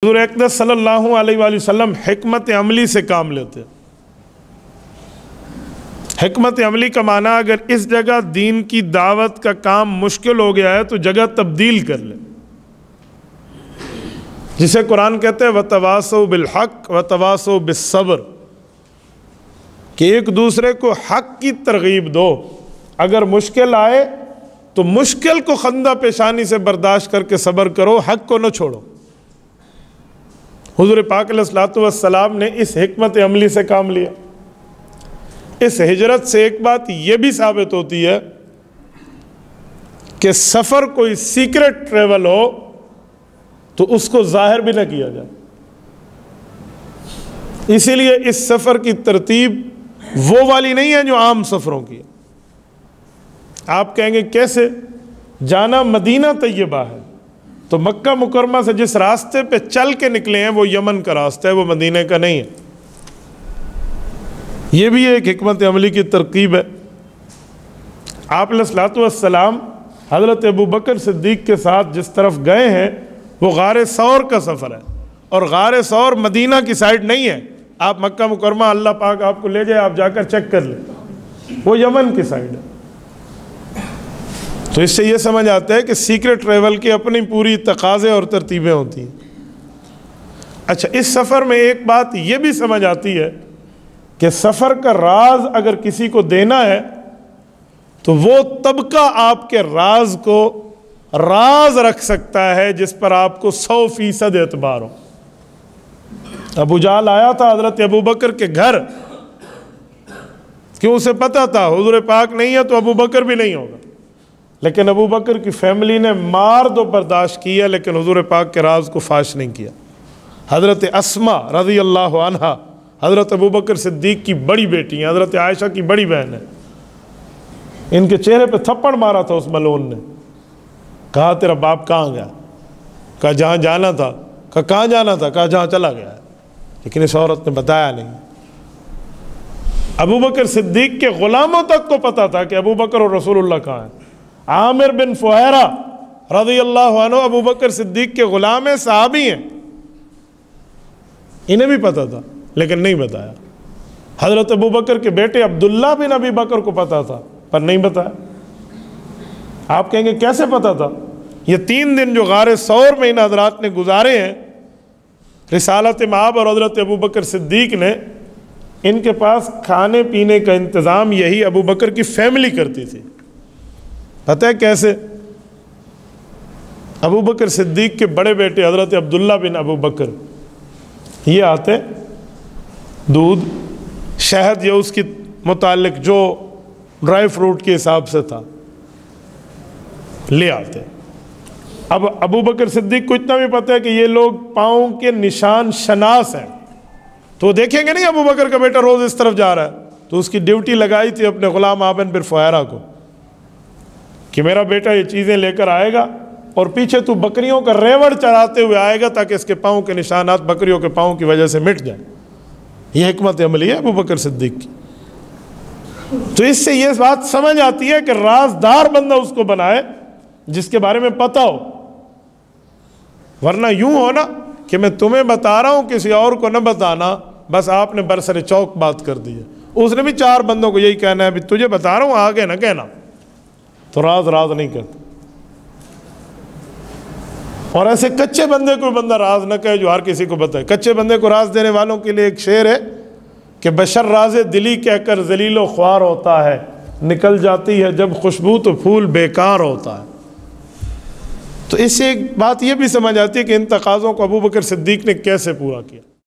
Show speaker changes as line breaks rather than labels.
حضور اقدس صلی اللہ علیہ وآلہ وسلم حکمت عملی سے کام لیتے. حکمت عملی کا معنی اگر اس جگہ دین کی دعوت کا کام مشکل ہو گیا ہے تو جگہ تبدیل کر لے، جسے قرآن کہتے ہیں وَتَوَاصَوْا بِالْحَقِّ وَتَوَاصَوْا بِالصَّبْرِ، کہ ایک دوسرے کو حق کی ترغیب دو. اگر مشکل آئے تو مشکل کو خندہ پیشانی سے برداشت کر کے صبر کرو، حق کو نہ چھوڑو. حضور پاک علیہ الصلوۃ والسلام نے اس حکمت عملی سے کام لیا. اس ہجرت سے ایک بات یہ بھی ثابت ہوتی ہے کہ سفر کوئی سیکرٹ ٹریول ہو تو اس کو ظاہر بھی نہ کیا جائے. اسی لیے اس سفر کی ترتیب وہ والی نہیں ہے جو عام سفروں کی ہے. آپ کہیں گے کیسے؟ جانا مدینہ طیبہ ہے تو مکہ مکرمہ سے جس راستے پہ چل کے نکلے ہیں وہ یمن کا راستہ ہے، وہ مدینہ کا نہیں ہے. یہ بھی ایک حکمت عملی کی ترکیب ہے. آپ علیہ الصلوۃ والسلام حضرت ابوبکر صدیق کے ساتھ جس طرف گئے ہیں وہ غار ثور کا سفر ہے، اور غار ثور مدینہ کی سائڈ نہیں ہے. آپ مکہ مکرمہ اللہ پاک آپ کو لے جائے، آپ جا کر چیک کر لیں، وہ یمن کی سائڈ ہے. تو اس سے یہ سمجھ آتا ہے کہ سیکرٹ ٹریول کی اپنی پوری تقاضے اور ترتیبیں ہوتی ہیں. اچھا، اس سفر میں ایک بات یہ بھی سمجھ آتی ہے کہ سفر کا راز اگر کسی کو دینا ہے تو وہ طبقہ آپ کے راز کو راز رکھ سکتا ہے جس پر آپ کو 100% اعتبار ہو. ابو جہل آیا تھا حضرت ابوبکر کے گھر، کیوں؟ اسے پتا تھا حضور پاک نہیں ہے تو ابوبکر بھی نہیں ہوگا، لیکن ابوبکر کی فیملی نے مار تو برداشت کیا لیکن حضور پاک کے راز کو فاش نہیں کیا. حضرت اسما رضی اللہ عنہا حضرت ابوبکر صدیق کی بڑی بیٹی ہیں، حضرت عائشہ کی بڑی بہن ہے. ان کے چہرے پہ تھپڑ مارا تھا اس ملعون نے. کہا تیرا باپ کہاں گیا؟ کہا جہاں جانا تھا. کہا کہاں جانا تھا؟ کہا جہاں چلا گیا ہے. لیکن اس عورت نے بتایا نہیں. ابوبکر صدیق کے غلاموں تک کو پتا تھا کہ ابوبکر اور رسول اللہ کہاں ہیں. عامر بن فہیرہ رضی اللہ عنہ ابوبکر صدیق کے غلام ہیں، صحابی ہیں، انہیں بھی پتا تھا لیکن نہیں بتایا. حضرت ابوبکر کے بیٹے عبداللہ بن ابی بکر کو پتا تھا پر نہیں بتایا. آپ کہیں گے کیسے پتا تھا؟ یہ 3 دن جو غار ثور میں ان حضرات نے گزارے ہیں، رسالت مآب اور حضرت ابوبکر صدیق نے، ان کے پاس کھانے پینے کا انتظام یہی ابوبکر کی فیملی کرتی تھی. پتہ ہے کیسے؟ ابوبکر صدیق کے بڑے بیٹے حضرت عبداللہ بن ابوبکر یہ آتے، دودھ شہد یا اس کی متعلق جو ڈرائی فروٹ کے حساب سے تھا لے آتے. اب ابوبکر صدیق کو اتنا بھی پتہ ہے کہ یہ لوگ پاؤں کے نشان شناس ہیں، تو وہ دیکھیں گے نہیں ابوبکر کا بیٹا روز اس طرف جا رہا ہے، تو اس کی ڈیوٹی لگائی تھی اپنے غلام عامر بن فہیرہ کو کہ میرا بیٹا یہ چیزیں لے کر آئے گا اور پیچھے تو بکریوں کا ریوڑ چراتے ہوئے آئے گا تاکہ اس کے پاؤں کے نشانات بکریوں کے پاؤں کی وجہ سے مٹ جائیں. یہ حکمت عملی ہے ابوبکر صدیق کی. تو اس سے یہ بات سمجھ آتی ہے کہ رازدار بندہ اس کو بنائے جس کے بارے میں پتہ ہو، ورنہ یوں ہونا کہ میں تمہیں بتا رہا ہوں کسی اور کو نہ بتانا، بس آپ نے برسر چوک بات کر دی ہے. اس نے بھی 4 بندوں کو یہی کہنا ہے بھی تجھے بتا رہا ہوں آگے نہ کہنا، تو راز نہیں کرتا. اور ایسے کچے بندے کو بندہ راز نہ کہے جو ہر کسی کو بتائے. کچے بندے کو راز دینے والوں کے لیے ایک شعر ہے کہ بشر راز دلی کہہ کر ذلیل و خوار ہوتا ہے، نکل جاتی ہے جب خوشبو تو پھول بیکار ہوتا ہے. تو اس سے ایک بات یہ بھی سمجھ آتی ہے کہ ان تقاضوں کو ابوبکر صدیق نے کیسے پورا کیا.